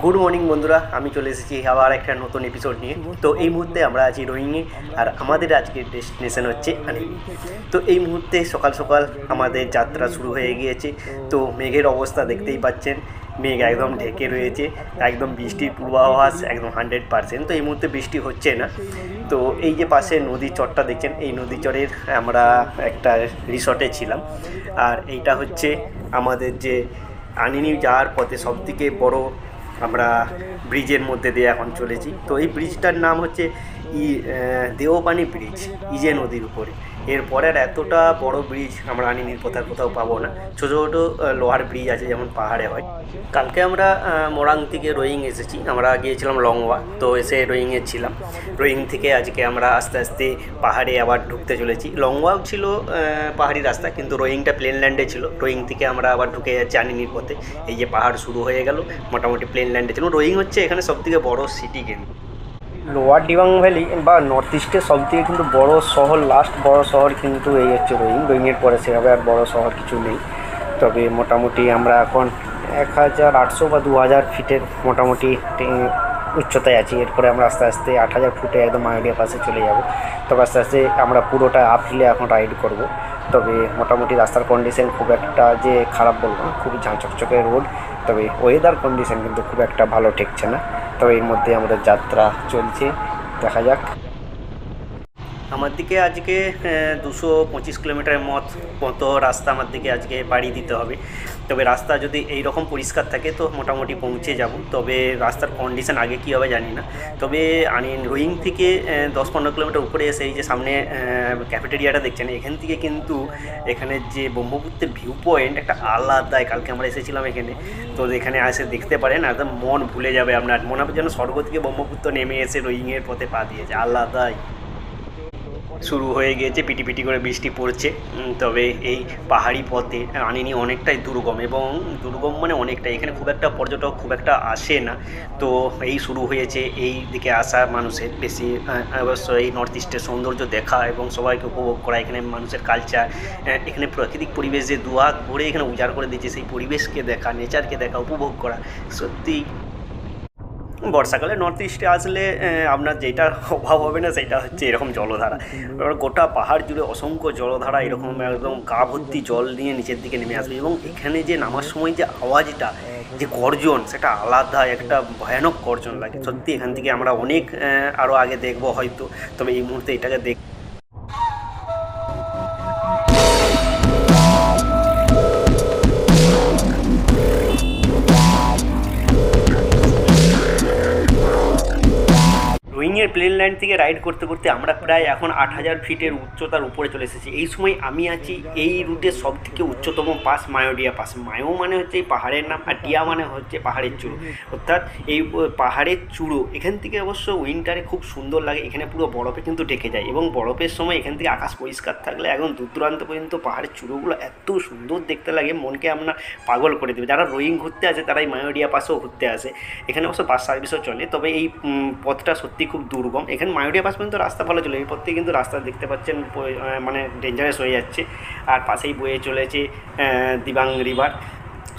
Good morning বন্ধুরা, আমি চলে এসেছি আবার একটা নতুন এপিসোড নিয়ে। তো এই মুহূর্তে আমরা আছি রোহিংয়ে, আর আমাদের আজকের ডেস্টিনেশন হচ্ছে আনিনি। তো এই মুহূর্তে সকাল সকাল আমাদের যাত্রা শুরু হয়ে গিয়েছে। তো মেঘের অবস্থা দেখতেই পাচ্ছেন, মেঘ একদম ঢেকে রয়েছে, একদম বৃষ্টির পূর্বাভাস একদম 100%। তো এই মুহূর্তে বৃষ্টি হচ্ছে না। তো এই যে পাশে নদীর চরটা দেখছেন, এই নদীর চরের আমরা একটা রিসর্টে ছিলাম। আর এইটা হচ্ছে আমাদের যে আনিনি যাওয়ার পথে সবথেকে বড় আমরা ব্রিজের মধ্যে দিয়ে এখন চলেছি। তো এই ব্রিজটার নাম হচ্ছে দেওপানি ব্রিজ, ইজে নদীর উপরে। এরপরের এতটা বড় ব্রিজ আমরা আনিনির কোথাও পাবো না। ছোটো ছোটো লোহার ব্রিজ আছে, যেমন পাহাড়ে হয়। কালকে আমরা মোরাং থেকে রোয়িং এসেছি, আমরা গিয়েছিলাম লংওয়া, তো এসে রোয়িংয়ে ছিলাম। রোয়িং থেকে আজকে আমরা আস্তে আস্তে পাহাড়ে আবার ঢুকতে চলেছি। লংওয়াও ছিল পাহাড়ি রাস্তা, কিন্তু রোয়িংটা প্লেন ল্যান্ডে ছিল। রোয়িং থেকে আমরা আবার ঢুকে যাচ্ছি আনিনির পথে। এই যে পাহাড় শুরু হয়ে গেল, মোটামুটি প্লেন ল্যান্ডে ছিল। রোয়িং হচ্ছে এখানে সবথেকে বড় সিটি। কিন্তু লোয়ার ডিবাং ভ্যালি বা নর্থ ইস্টের সবথেকে কিন্তু বড় শহর, লাস্ট বড় শহর কিন্তু এই হচ্ছে রোয়িং। রোয়িংয়ের পরে সেভাবে আর বড় শহর কিছু নেই। তবে মোটামুটি আমরা এখন 1800 বা 2000 ফিটের মোটামুটি উচ্চতায় আছি। এরপরে আমরা আস্তে আস্তে 8000 ফুটে একদম মায়োডিয়া পাশে চলে যাব। তবে আস্তে আস্তে আমরা পুরোটা আপ হিলে এখন রাইড করব। তবে মোটামুটি রাস্তার কন্ডিশন খুব একটা যে খারাপ বলবো না, খুবই ঝাঁচকচকে রোড। তবে ওয়েদার কন্ডিশন কিন্তু খুব একটা ভালো ঠেকছে না। তবে এর মধ্যে আমাদের যাত্রা চলছে, দেখা যাক। আমার দিকে আজকে 225 কিলোমিটারের মতো রাস্তা আমার দিকে আজকে বাড়ি দিতে হবে। তবে রাস্তা যদি এই রকম পরিষ্কার থাকে তো মোটামুটি পৌঁছে যাব। তবে রাস্তার কন্ডিশন আগে কী হবে জানি না। তবে রোয়িং থেকে 10-15 কিলোমিটার উপরে এসে এই যে সামনে ক্যাফেটেরিয়াটা দেখছেন, এখান থেকে কিন্তু এখানের যে ব্রহ্মপুত্রের ভিউ পয়েন্ট একটা আলাদাই। কালকে আমরা এসেছিলাম এখানে, তো এখানে এসে দেখতে পারেন, একদম মন ভুলে যাবে আপনার। মনে হবে যেন স্বর্গ থেকে ব্রহ্মপুত্র নেমে এসে রোয়িংয়ের পথে পা দিয়েছে, আলাদাই। শুরু হয়ে গিয়েছে, পিটি করে বৃষ্টি পড়ছে। তবে এই পাহাড়ি পথে আনিনি অনেকটাই দুর্গম, এবং দুর্গম মানে অনেকটাই। এখানে খুব একটা পর্যটক খুব একটা আসে না। তো এই শুরু হয়েছে এই দিকে আসা মানুষের বেশি। অবশ্যই এই নর্থ ইস্টের সৌন্দর্য দেখা এবং সবাইকে উপভোগ করা, এখানে মানুষের কালচার, এখানে প্রাকৃতিক পরিবেশ যে দুহাত ভরে এখানে উজাড় করে দিয়েছে, সেই পরিবেশকে দেখা, নেচারকে দেখা, উপভোগ করা সত্যি। বর্ষাকালে নর্থ ইস্টে আসলে আপনার যেটার অভাব হবে না সেটা হচ্ছে এরকম জলধারা। গোটা পাহাড় জুড়ে অসংখ্য জলধারা এরকম একদম গা ভর্তি জল নিয়ে নিচের দিকে নেমে আসবে। এবং এখানে যে নামার সময় যে আওয়াজটা, যে গর্জন, সেটা আলাদা একটা ভয়ানক গর্জন লাগে সত্যি। এখান থেকে আমরা অনেক আরও আগে দেখবো হয়তো। তবে এই মুহূর্তে এটাকে রোয়িংয়ের প্লেন ল্যান্ড থেকে রাইড করতে করতে আমরা প্রায় এখন 8000 ফিটের উচ্চতার উপরে চলে এসেছি। এই সময় আমি আছি এই রুটের সব থেকে উচ্চতম পাস, মায়োডিয়া পাস। মায়ো মানে হচ্ছে এই পাহাড়ের নাম, আর ডিয়া মানে হচ্ছে পাহাড়ের চূড়ো, অর্থাৎ এই পাহাড়ের চূড়ো। এখান থেকে অবশ্য উইন্টারে খুব সুন্দর লাগে, এখানে পুরো বরফে কিন্তু ঢেকে যায়। এবং বরফের সময় এখান থেকে আকাশ পরিষ্কার থাকলে একদম দূর দূরান্ত পর্যন্ত পাহাড়ের চূড়োগুলো এত সুন্দর দেখতে লাগে, মনকে আপনার পাগল করে দেবে। যারা রোয়িং ঘুরতে আসে তারা এই মায়োডিয়া পাসেও ঘুরতে আসে। এখানে অবশ্য বাস সার্ভিসও চলে। তবে এই পথটা সত্যি খুব দুর্গম। এখানে মায়োডিয়া পাস পর্যন্ত রাস্তা ভালো চলে, এই পথ থেকে কিন্তু রাস্তা দেখতে পাচ্ছেন মানে ডেঞ্জারাস হয়ে যাচ্ছে। আর পাশেই বয়ে চলেছে দিবাং রিভার।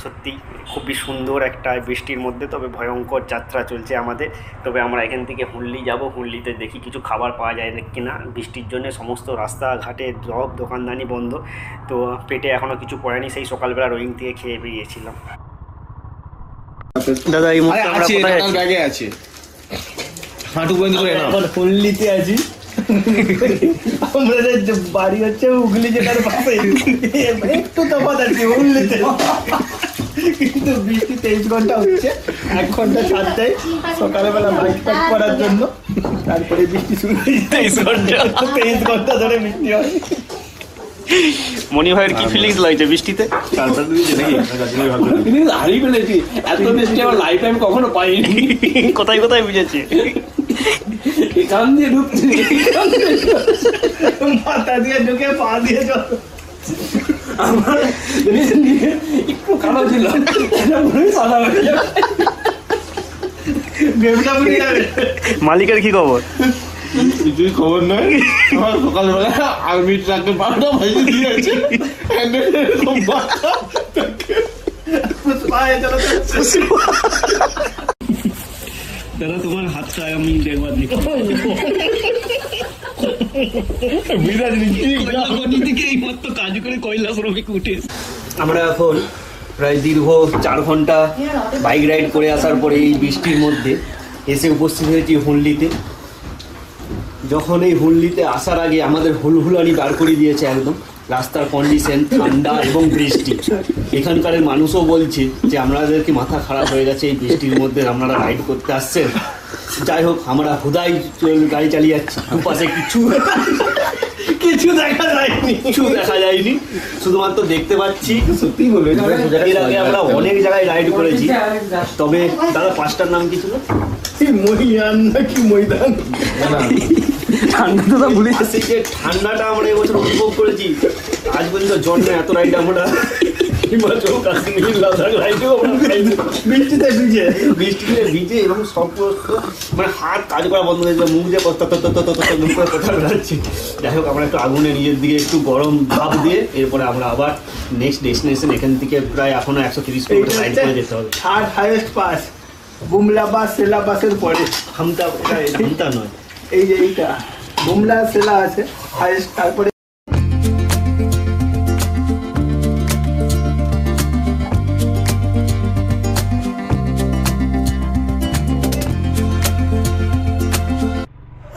সত্যি খুবই সুন্দর একটা বৃষ্টির মধ্যে তবে ভয়ঙ্কর যাত্রা চলছে আমাদের। তবে আমরা এখান থেকে হুল্লি যাব, হুল্লিতে দেখি কিছু খাবার পাওয়া যায় কি না। বৃষ্টির জন্য সমস্ত রাস্তাঘাটে সব দোকানদানি বন্ধ। তো পেটে এখনও কিছু পড়েনি, সেই সকালবেলা রোয়িং থেকে খেয়ে বেরিয়েছিলাম। দাদা এই মুহূর্তে আমরা কোথায় আছি? হাঁটু বন্ধ করে না, এখন হুল্লিতে আছি। আমাদের বাড়ি হচ্ছে হুগলি জেলার পাশে, একটু তফাৎ আছে হুল্লিতে। কিন্তু বৃষ্টি 23 ঘন্টা হচ্ছে, 1 ঘন্টা ছাড় দেয় সকালবেলা বাইক প্যাক করার জন্য। তারপরে বৃষ্টি শুরু হয়ে যায়। 23 ঘন্টা ধরে বৃষ্টি হয়। মনি ভাইয়ের কি ফিলিংস লাগছে বৃষ্টিতে? হারিয়ে ফেলেছি, এত বৃষ্টি আমার লাইফ টাইম কখনো পাইনি। কোথায় কোথায় বুঝেছি, এখান দিয়ে ঢুকছি, মাথা দিয়ে ঢুকে পা দিয়ে জল। আমার একটু কালো ছিল, সাদা হয়ে যাবে। মালিকের কি খবর? কিছুই খবর নয়। আমার সকালবেলা আর্মি ট্রাকে 12টা বাজে দিয়েছে। দাদা তোমার হাতটা আমি দেখবার দিই কাজ করে কয়লা শ্রমিক উঠে। আমরা এখন প্রায় দীর্ঘ 4 ঘন্টা বাইক রাইড করে আসার পরে এই বৃষ্টির মধ্যে এসে উপস্থিত হয়েছি হুল্লিতে। যখন এই হুল্লিতে আসার আগে আমাদের হুলহুলানি বার করে দিয়েছে একদম। রাস্তার কন্ডিশন ঠান্ডা এবং বৃষ্টি, এখানকার মানুষও বলছে যে আমাদেরকে মাথা খারাপ হয়ে গেছে এই বৃষ্টির মধ্যে আপনারা রাইড করতে আসছেন। যাই হোক, আমরা হুদাই গাড়ি চালিয়ে যাচ্ছি, দুপাশে কিছু দেখা যায়নি, শুধুমাত্র দেখতে পাচ্ছি। সত্যি বলবে, এর আগে আমরা অনেক জায়গায় রাইড করেছি। তবে দাদা পাঁচটার নাম কি ছিল? মহিয়ান নাকি ময়দান, ঠান্ডাটা ভুলে যাচ্ছে। যে ঠান্ডাটা আমরা এবছর অনুভব করেছি, আজ পর্যন্ত জন্মে এত রাইড আমরা হিমাচল কাশ্মীর লাদাখ রাইডেও বৃষ্টিতে ভিজে এবং সব মানে হাত কাজ করা বন্ধ হয়ে যাবে, মুখ দিয়ে কথা বেড়াচ্ছে। যাই হোক, আমরা একটু আগুনে নিজের দিকে একটু গরম ভাব দিয়ে এরপরে আমরা আবার নেক্সট ডেস্টিনেশন, এখান থেকে প্রায় এখনো 130 কিলোমিটার রাইড করে যেতে হবে। থার্ড হাইয়েস্ট পাস বুমলা বাস সেলা বাসের পরে, হামতা নয়, এই যে এইটা বুমলা সেলা আছে হাইয়েস্ট, তারপরে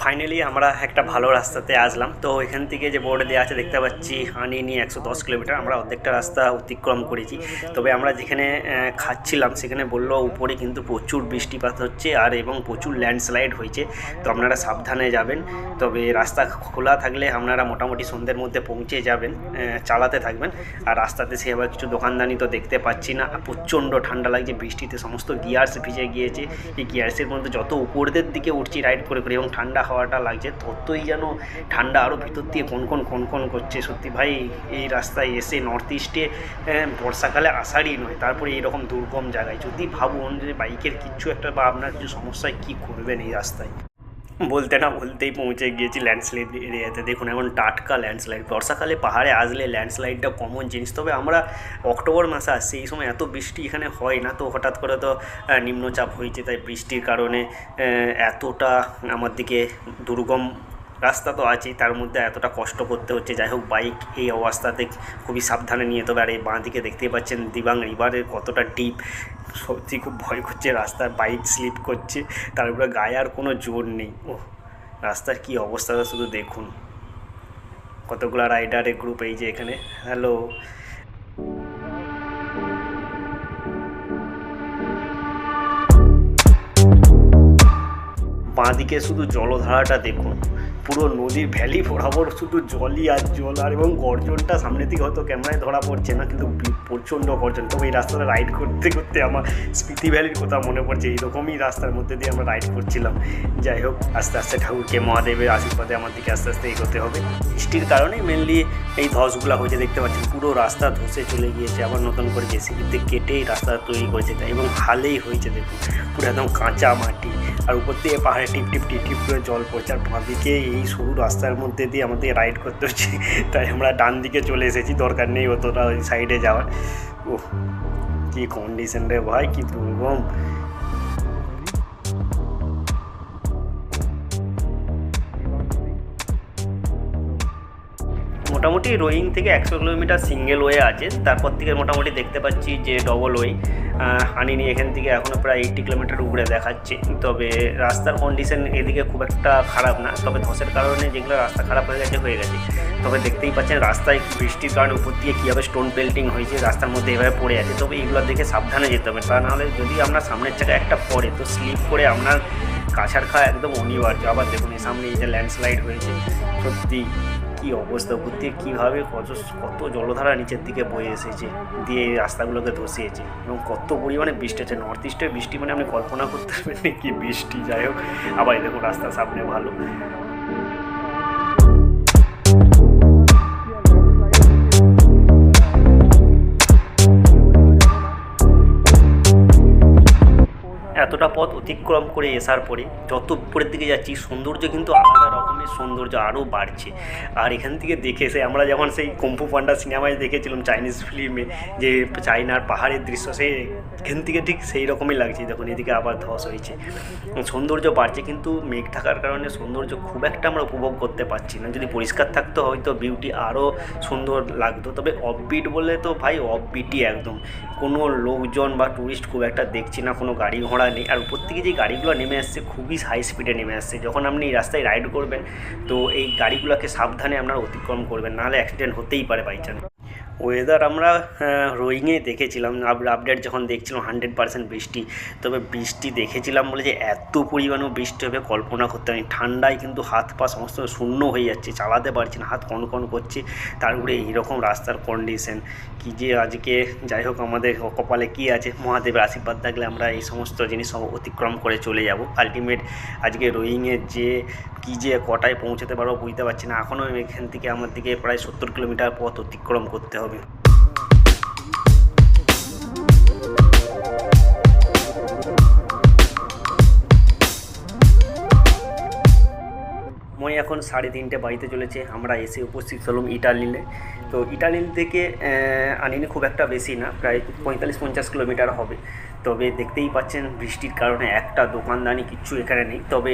ফাইনালি আমরা একটা ভালো রাস্তাতে আসলাম। তো এখান থেকে যে বোর্ড দেওয়া আছে দেখতে পাচ্ছি আনিনি 110 কিলোমিটার, আমরা অর্ধেকটা রাস্তা অতিক্রম করেছি। তবে আমরা যেখানে খাচ্ছিলাম সেখানে বললো উপরে কিন্তু প্রচুর বৃষ্টিপাত হচ্ছে আর এবং প্রচুর ল্যান্ডস্লাইড হয়েছে, তো আপনারা সাবধানে যাবেন। তবে রাস্তা খোলা থাকলে আপনারা মোটামুটি সন্ধ্যের মধ্যে পৌঁছে যাবেন, চালাতে থাকবেন। আর রাস্তাতে সে আবার কিছু দোকানদানি তো দেখতে পাচ্ছি না, প্রচণ্ড ঠান্ডা লাগছে, বৃষ্টিতে সমস্ত গিয়ার্স ভিজে গিয়েছে। এই গিয়ার্সের মধ্যে যত উপরের দিকে উঠছি রাইড করে করে এবং ঠান্ডা হাওয়াটা লাগছে, ততই যেন ঠান্ডা আরও ভিতর দিয়ে কনকন করছে। সত্যি ভাই, এই রাস্তায় এসে নর্থ ইস্টে বর্ষাকালে আসারই নয়, তারপরে এইরকম দুর্গম জায়গায় যদি ভাবুন যে বাইকের কিছু একটা বা আপনার কিছু সমস্যায় কী করবেন এই রাস্তায়। বলতে না বলতেই পৌঁছে গিয়েছি ল্যান্ডস্লাইড এরিয়াতে। দেখুন এখন টাটকা ল্যান্ডস্লাইড, বর্ষাকালে পাহাড়ে আসলে ল্যান্ডস্লাইডটা কমন জিনিস। তবে আমরা অক্টোবর মাসে আসছি, এই সময় এত বৃষ্টি এখানে হয় না। তো হঠাৎ করে তো নিম্নচাপ হয়েছে, তাই বৃষ্টির কারণে এতটা আমার দিকে দুর্গম রাস্তা তো আছেই, তার মধ্যে এতটা কষ্ট করতে হচ্ছে। যাই হোক, বাইক এই অবস্থাতে খুবই সাবধানে নিয়ে যেতে হবে। আর এই বাঁ দিকে দেখতেই পাচ্ছেন দিবাং রিভারের কতটা ডিপ, সত্যি খুব ভয় করছে, রাস্তায় বাইক স্লিপ করছে, তার উপরে গায়ে আর কোনো জোর নেই। ও রাস্তার কী অবস্থাটা শুধু দেখুন, কতগুলো রাইডারের গ্রুপ এই যে এখানে। হ্যালো, বাঁ দিকে শুধু জলধারাটা দেখুন, পুরো নদীর ভ্যালি বরাবর শুধু জলই আর জল, আর এবং গর্জনটা সামনের দিকে হয়তো ক্যামেরায় ধরা পড়ছে না, কিন্তু প্রচণ্ড গর্জন। তবে এই রাস্তাটা রাইড করতে করতে আমার স্পিতি ভ্যালির কথা মনে পড়ছে, এইরকমই রাস্তার মধ্যে দিয়ে আমরা রাইড করছিলাম। যাই হোক, আস্তে আস্তে ঠাকুরকে মহাদেবের আশীর্বাদে আমার দিকে আস্তে আস্তে এগোতে হবে। বৃষ্টির কারণে মেনলি এই ধসগুলো হয়েছে, দেখতে পাচ্ছেন পুরো রাস্তা ধসে চলে গিয়েছে, আবার নতুন করে জেসিবিতে কেটেই রাস্তা তৈরি করেছে, তাই এবং হালেই হয়েছে। দেখুন পুরো একদম কাঁচা মাটি, আর উপর দিয়ে পাহাড়ে টিপ টিপ টিপ টিপ করে জল পড়ছে, আর বাঁ দিকে এই সরু রাস্তার মধ্যে দিয়ে আমাদের রাইড করতে হচ্ছে। তাই আমরা ডান দিকে চলে এসেছি, দরকার নেই অতটা ওই সাইডে যাওয়ার। ওহ কী কন্ডিশন রে ভাই, কী দুর্গম। মোটামুটি রোয়িং থেকে 100 কিলোমিটার সিঙ্গেল ওয়ে আছে, তারপর থেকে মোটামুটি দেখতে পাচ্ছি যে ডবল ওয়ে আনিনি এখান থেকে এখনও প্রায় 80 কিলোমিটার উপরে দেখাচ্ছে। তবে রাস্তার কন্ডিশন এদিকে খুব একটা খারাপ না, তবে ধসের কারণে যেগুলো রাস্তা খারাপ হয়ে গেছে। তবে দেখতেই পাচ্ছেন রাস্তায় বৃষ্টির কারণে উপর দিয়ে কীভাবে স্টোন পেল্টিং হয়েছে, রাস্তার মধ্যে এভাবে পড়ে আছে। তবে এগুলো দেখে সাবধানে যেতে হবে, তা নাহলে যদি আপনার সামনের জায়গায় একটা পড়ে তো স্লিপ করে আপনার কাছাড় খাওয়া একদম অনিবার্য। আবার দেখুন এই সামনে এই যে ল্যান্ডস্লাইড হয়েছে, সত্যি কী অবস্থা, উপর দিয়ে কীভাবে কত জলধারা নিচের দিকে বয়ে এসেছে, দিয়ে এই রাস্তাগুলোকে ধসিয়েছে এবং কত পরিমাণে বৃষ্টি আছে। নর্থ ইস্টের বৃষ্টি মানে আপনি কল্পনা করতে পারবেন না কি বৃষ্টি। যাই হোক, আবার দেখুন রাস্তার সামনে ভালো। এতটা পথ অতিক্রম করে আসার পরে যত উপরের দিকে যাচ্ছি, সৌন্দর্য কিন্তু আলাদা রকমের সৌন্দর্য আরও বাড়ছে। আর এখান থেকে দেখে এসে আমরা যখন সেই কুম্ফু পান্ডা সিনেমায় দেখেছিলাম চাইনিজ ফিল্মে যে চায়নার পাহাড়ের দৃশ্য, সেই এখান থেকে ঠিক সেই রকমই লাগছে। দেখুন এদিকে আবার ধস হয়েছে, সৌন্দর্য বাড়ছে, কিন্তু মেঘ থাকার কারণে সৌন্দর্য খুব একটা আমরা উপভোগ করতে পারছি না। যদি পরিষ্কার থাকতো হয়তো বিউটি আরও সুন্দর লাগতো। তবে অফবিট বলে তো ভাই অফবিটই একদম, কোনো লোকজন বা টুরিস্ট খুব একটা দেখছি না, কোনো গাড়ি ঘোড়া নেই। আর উপর থেকে যে গাড়িগুলো নেমে আসছে খুবই হাই স্পিডে নেমে আসছে। যখন আপনি এই রাস্তায় রাইড করবেন তো এই গাড়িগুলোকে সাবধানে আপনারা অতিক্রম করবেন, নাহলে অ্যাক্সিডেন্ট হতেই পারে বাই চান্স। ওয়েদার আমরা রোয়িংয়ে দেখেছিলাম, আপডেট যখন দেখছিলাম 100% বৃষ্টি। তবে বৃষ্টি দেখেছিলাম বলে যে এত পরিমাণেও বৃষ্টি হবে কল্পনা করতে পারিনি। ঠান্ডায় কিন্তু হাত পা সমস্ত শূন্য হয়ে যাচ্ছে, চালাতে পারছি না, হাত কনকন করছে। তার উপরে এইরকম রাস্তার কন্ডিশন কী যে আজকে, যাই হোক আমাদের কপালে কী আছে, মহাদেবের আশীর্বাদ থাকলে আমরা এই সমস্ত জিনিস সব অতিক্রম করে চলে যাব। আলটিমেট আজকে রোয়িংয়ের যে কী যে কটায় পৌঁছাতে পারবো বুঝতে পারছি না। এখনও এখান থেকে আমার দিকে প্রায় 70 কিলোমিটার পথ অতিক্রম করতে হবে। মই এখন 3:30 বাড়িতে চলেছে। আমরা এসে উপস্থিত হলাম ইটালিনে। তো ইটালিন থেকে আনিনি খুব একটা বেশি না, প্রায় 45-50 কিলোমিটার হবে। তবে দেখতেই পাচ্ছেন বৃষ্টির কারণে একটা দোকানদানি কিচ্ছু এখানে নেই। তবে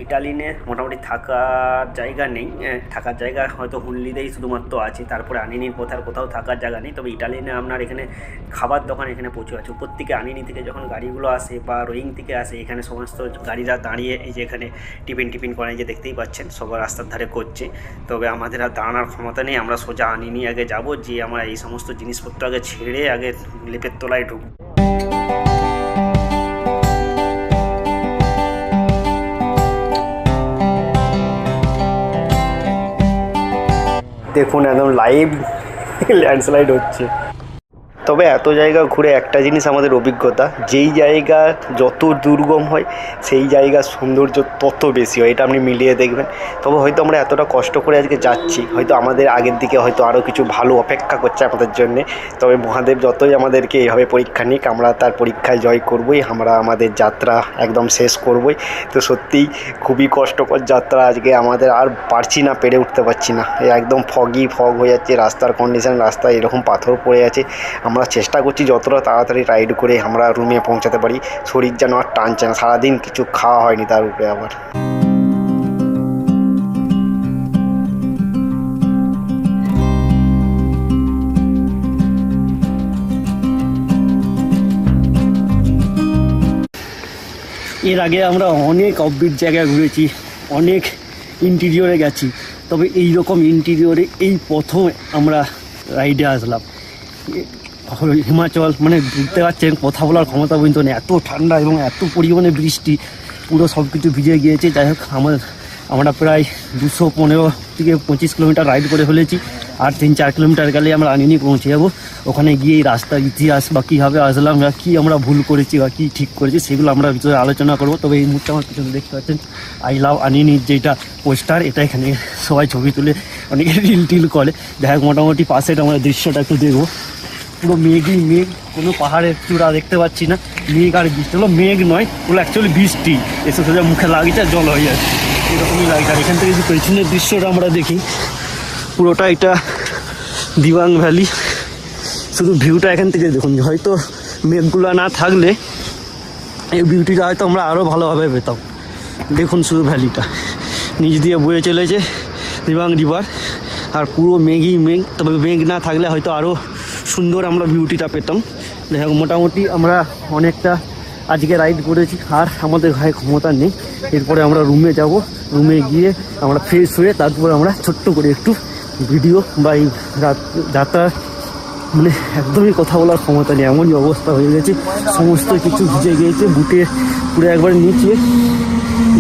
ইটালিনে মোটামুটি থাকার জায়গা নেই, থাকার জায়গা হয়তো হুনলিতেই শুধুমাত্র আছে। তারপরে আনিনির কোথাও থাকার জায়গা নেই। তবে ইটালিনে আপনার এখানে খাবার দোকান এখানে প্রচুর আছে। উপর থেকে আনিনি থেকে যখন গাড়িগুলো আসে বা রোয়িং থেকে আসে, এখানে সমস্ত গাড়িরা দাঁড়িয়ে এই যে এখানে টিফিন করে, যে দেখতেই পাচ্ছেন সবার রাস্তার ধারে করছে। তবে আমাদের আর দাঁড়ানোর ক্ষমতা নেই, আমরা সোজা আনিনি আগে যাব, যে আমরা এই সমস্ত জিনিসপত্র আগে ছেড়ে আগে লেপের তলায় ঢুকব। দেখুন একদম লাইভ ল্যান্ডস্লাইড হচ্ছে। তবে এত জায়গা ঘুরে একটা জিনিস আমাদের অভিজ্ঞতা, যেই জায়গা যত দুর্গম হয় সেই জায়গার সৌন্দর্য তত বেশি হয়, এটা আপনি মিলিয়ে দেখবেন। তবে হয়তো আমরা এতটা কষ্ট করে আজকে যাচ্ছি, হয়তো আমাদের আগের দিকে হয়তো আরও কিছু ভালো অপেক্ষা করছে আমাদের জন্যে। তবে মহাদেব যতই আমাদেরকে এইভাবে পরীক্ষা নিক, আমরা তার পরীক্ষায় জয় করবই, আমরা আমাদের যাত্রা একদম শেষ করবই। তো সত্যিই খুবই কষ্টকর যাত্রা আজকে আমাদের, আর পারছি না, পেরে উঠতে পারছি না। একদম ফগ হয়ে যাচ্ছে রাস্তার কন্ডিশন, রাস্তায় এরকম পাথর পড়ে আছে। আমরা চেষ্টা করছি যতটা তাড়াতাড়ি রাইড করে আমরা রুমে পৌঁছাতে পারি। শরীর যেন আর টানছে না, সারাদিন কিছু খাওয়া হয়নি তার উপরে আবার। এর আগে আমরা অনেক অফবিট জায়গায় ঘুরেছি, অনেক ইন্টিরিয়রে গেছি। তবে এই রকম ইন্টিরিয়রে এই প্রথম আমরা রাইডে আসলাম। হিমাচল মানে বুঝতে পারছেন, কথা বলার ক্ষমতা পর্যন্ত নেই, এত ঠান্ডা এবং এত পরিমাণে বৃষ্টি, পুরো সব কিছু ভিজে গিয়েছে। যাই হোক আমরা প্রায় 215 থেকে 25 কিলোমিটার রাইড করে ফেলেছি। আর 3-4 কিলোমিটার গেলে আমরা আনিনি পৌঁছে যাবো। ওখানে গিয়ে এই রাস্তার ইতিহাস বা কীভাবে আসলাম বা কী আমরা ভুল করেছি বা কী ঠিক করেছি সেগুলো আমরা ভিতরে আলোচনা করবো। তবে এই মুহূর্তে আমার পিছনে দেখতে পাচ্ছেন আই লাভ আনিনির যেটা পোস্টার, এটা এখানে সবাই ছবি তুলে অনেকে টিল করে। যাই হোক মোটামুটি পাশের আমরা দৃশ্যটা একটু দেখবো। পুরো মেঘই মেঘ, কোনো পাহাড়ের চূড়া দেখতে পাচ্ছি না। মেঘ আর বৃষ্টি, হলো মেঘ নয়, ওগুলো অ্যাকচুয়ালি বৃষ্টি এসে সোজা মুখে লাগছে আর জল হয়ে যাচ্ছে, এরকমই লাগছে। আর এখান থেকে যে পেছনের দৃশ্যটা আমরা দেখি, পুরোটা এটা দিবাং ভ্যালি। শুধু ভিউটা এখান থেকে দেখুন, হয়তো মেঘগুলো না থাকলে এই বিউটিটা হয়তো আমরা আরও ভালোভাবে পেতাম। দেখুন শুধু ভ্যালিটা নিচ দিয়ে বয়ে চলেছে দিবাং রিভার, আর পুরো মেঘই মেঘ। তবে মেঘ না থাকলে হয়তো আরও সুন্দর আমরা বিউটিটা পেতাম। যাই হোক মোটামুটি আমরা অনেকটা আজকে রাইড করেছি, আর আমাদের গায়ে ক্ষমতা নেই। এরপরে আমরা রুমে যাব, রুমে গিয়ে আমরা ফ্রেশ হয়ে তারপরে আমরা ছোট্ট করে একটু ভিডিও বা এই যাত্রার মানে একদমই কথা বলার ক্ষমতা নেই, এমনই অবস্থা হয়ে গেছে। সমস্ত কিছু ভিজে গিয়েছে, বুটে পুরো একবার নিচে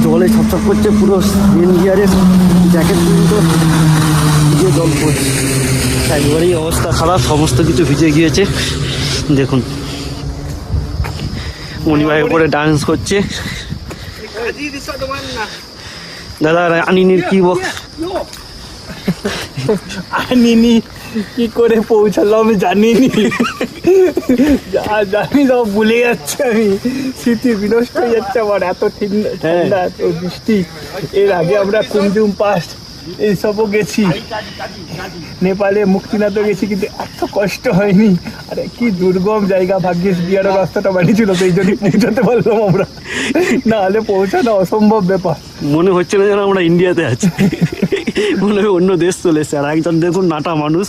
জলে ছপছপ করছে, পুরো রেন গিয়ারের জ্যাকেট পর্যন্ত ভিজে জল পড়ছে, একবারেই অবস্থা খারাপ, সমস্ত কিছু ভিজে গিয়েছে। দেখুন মণিভাইয়ের উপরে ডান্স করছে। দাদা আনিনির কি আনিনি, কি করে পৌঁছালো আমি জানিনি, যা জানি সব ভুলে যাচ্ছে, আমি স্মৃতি বিনষ্ট হয়ে যাচ্ছে আমার। এত ঠান্ডা, এত বৃষ্টি। এর আগে আমরা কুমজুম পাস এইসবও গেছি, নেপালে মুক্তিনাথও গেছি, কিন্তু এত কষ্ট হয়নি। আরে কি দুর্গম জায়গা, ভাগ্যিস বিয়ারের রাস্তাটা বানিয়েছিল, সেই জন্যই পৌঁছাতে পারলাম আমরা, না হলে পৌঁছানো অসম্ভব ব্যাপার। মনে হচ্ছে না যেন আমরা ইন্ডিয়াতে আছি, মনে হয় অন্য দেশ চলে এসছে। আর একজন দেখুন নাটা মানুষ,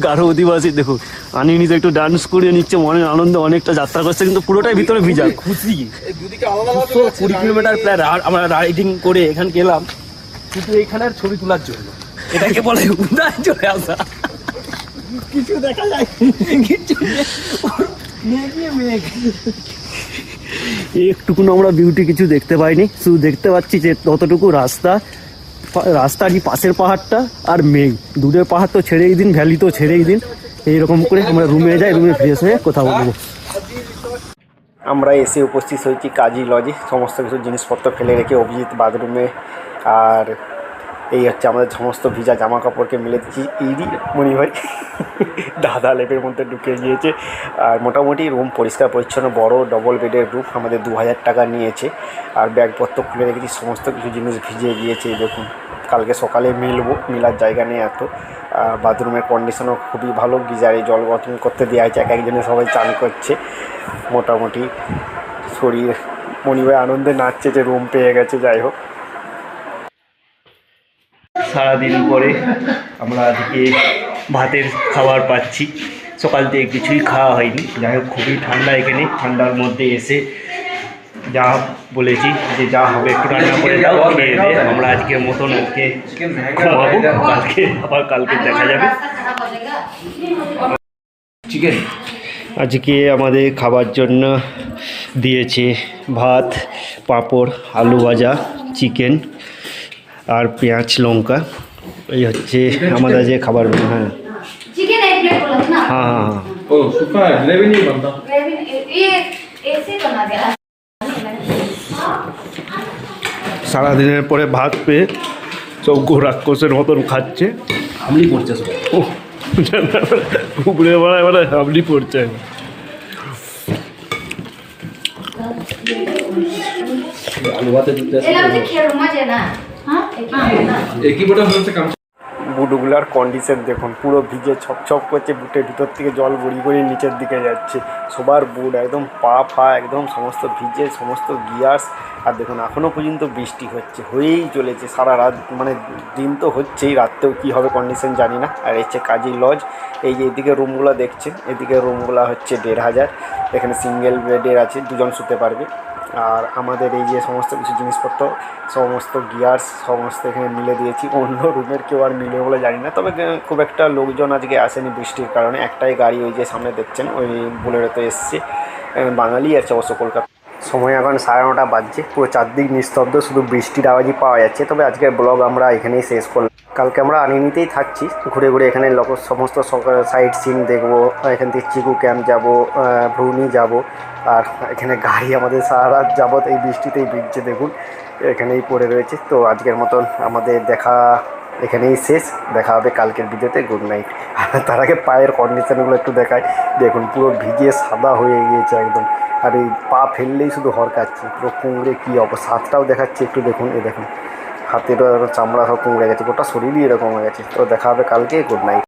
গারো অধিবাসী, দেখুন আনিনি তো একটু ডান্স করিয়ে নিচ্ছে, মনের আনন্দ অনেকটা যাত্রা করছে, কিন্তু পুরোটাই ভিতরে ভিজা খুশি। 20 কিলোমিটার প্রায় আমরা রাইডিং করে এখানে গেলাম, কিন্তু এখানে আর ছবি তোলার জন্য, এটাকে বলে উদায় চলে আসা। কিছু দেখা যায়, কিছু মেঘ। একটুকুন আমরা বিউটি কিছু দেখতে পাইনি, শুধু দেখতে পাচ্ছি যে ততটুকু রাস্তারই পাশের পাহাড়টা আর মেঘ। দূরের পাহাড় তো ছেড়েই দিন, ভ্যালি তো ছেড়েই দিন। এইরকম করে আমরা রুমে যাই, রুমে ফ্রেশ হয়ে কথা বলবো। আমরা এসে উপস্থিত হয়েছি কাজী লজে, সমস্ত কিছু জিনিসপত্র ফেলে রেখে অভিজিৎ বাথরুমে। আর এই হচ্ছে আমাদের সমস্ত ভিজা জামা কাপড়কে মেলে দিচ্ছি। ইডি মনি ভাই দাদা লেপের মধ্যে ঢুকে গিয়েছে। আর মোটামুটি রুম পরিষ্কার পরিচ্ছন্ন, বড় ডবল বেডের রুম। আমাদের 2000 টাকা নিয়েছে। আর ব্যাগপত্র খুলে রেখেছি, সমস্ত কিছু জিনিস ভিজে গিয়েছে। এই দেখুন, কালকে সকালে মিলবো, মিলার জায়গা নেই এত। বাথরুমের কন্ডিশনও খুবই ভালো, গিজারে জল গরম করতে দেওয়া হয়েছে, এক একজনে সবাই চান করছে। মোটামুটি শরীর, মনিভাই আনন্দে নাচছে যে রুম পেয়ে গেছে। যাই হোক, সারাদিন পরে আমরা আজকে ভাতের খাবার পাচ্ছি। সকাল থেকে কিছুই খাওয়া হয়নি। যাই হোক, খুবই ঠান্ডা এখানে। ঠান্ডার মধ্যে এসে যা বলেছি যে যা হবে একটু রান্না করে দাও, খেয়ে দিয়ে আমরা আজকের মতন আজকে ঘুমাবো। কালকে দেখা যাবে। চিকেন আজকে আমাদের খাবার জন্য দিয়েছে ভাত, পাঁপড়, আলু ভাজা, চিকেন আর পেঁয়াজ লঙ্কা। এই হচ্ছে আমাদের যে খাবার। হ্যাঁ चिकन एक प्लेट बोला था ना हाँ हाँ हाँ। ও সুপা গ্রেভি नहीं बनता। ग्रेवी ये ऐसे बना दिया সারাদিনের পরে ভাত পেয়ে সব রাক্ষসের মতন খাচ্ছে। হামলি করছে সব, ও উপরে বেড়ায় মানে হামলি পড়ছে। আলু ভাতে দিতে ये लोग खेल मजे ना हाँ एक ही बड़ा हमसे काम বুটগুলার কন্ডিশন দেখুন, পুরো ভিজে ছপ করছে। বুটের ভিতর থেকে জল গড়ি গড়ি নিচের দিকে যাচ্ছে। সবার বুট একদম পা ফা একদম সমস্ত ভিজে, সমস্ত গিয়ার্স। আর দেখুন এখনও পর্যন্ত বৃষ্টি হয়েই চলেছে সারা রাত, মানে দিন তো হচ্ছেই, রাত্রেও কী হবে কন্ডিশন জানি না। আর হচ্ছে কাজী লজ। এই যে এদিকে রুমগুলো দেখছেন, এদিকে রুমগুলো হচ্ছে 1500। এখানে সিঙ্গেল বেডের আছে, দুজন শুতে পারবে। আর আমাদের এই যে সমস্ত কিছু জিনিসপত্র, সমস্ত গিয়ার্স সমস্ত এখানে মিলে দিয়েছি। অন্য রুমের কেউ আর মিলে বলে জানি না, তবে খুব একটা লোকজন আজকে আসেনি বৃষ্টির কারণে। একটাই গাড়ি ওই যে সামনে দেখছেন, ওই বোলেরোতে এসছে, বাঙালি আছে অবশ্য কলকাতা। সময় এখন 9:30 বাজছে, পুরো চারদিক নিস্তব্ধ, শুধু বৃষ্টির আওয়াজই পাওয়া যাচ্ছে। তবে আজকের ব্লগ আমরা এখানেই শেষ করলাম। কালকে আমরা আনিনিতেই থাকছি, ঘুরে ঘুরে এখানে সমস্ত সাইট সিন দেখবো। এখান থেকে চিকু ক্যাম্প যাবো, ভ্রুনি যাব। আর এখানে গাড়ি আমাদের সারা রাত যাবত এই বৃষ্টিতেই ভিজছে, দেখুন এখানেই পড়ে রয়েছে। তো আজকের মতন আমাদের দেখা এখানেই শেষ। দেখা হবে কালকের ভিডিওতে। Good night. তার আগে পায়ের কন্ডিশনগুলো একটু দেখায়, দেখুন পুরো ভিজে সাদা হয়ে গিয়েছে একদম। আর এই পা ফেললেই শুধু হরকাচ্ছে, পুরো কুঁকড়ে কী অবস্থা। হাতটাও দেখাচ্ছে একটু, দেখুন এই দেখুন হাতেরও চামড়া সব কুঁকড়ে গেছে, গোটা শরীরই এরকম হয়ে গেছে। তো দেখা হবে কালকে। Good night.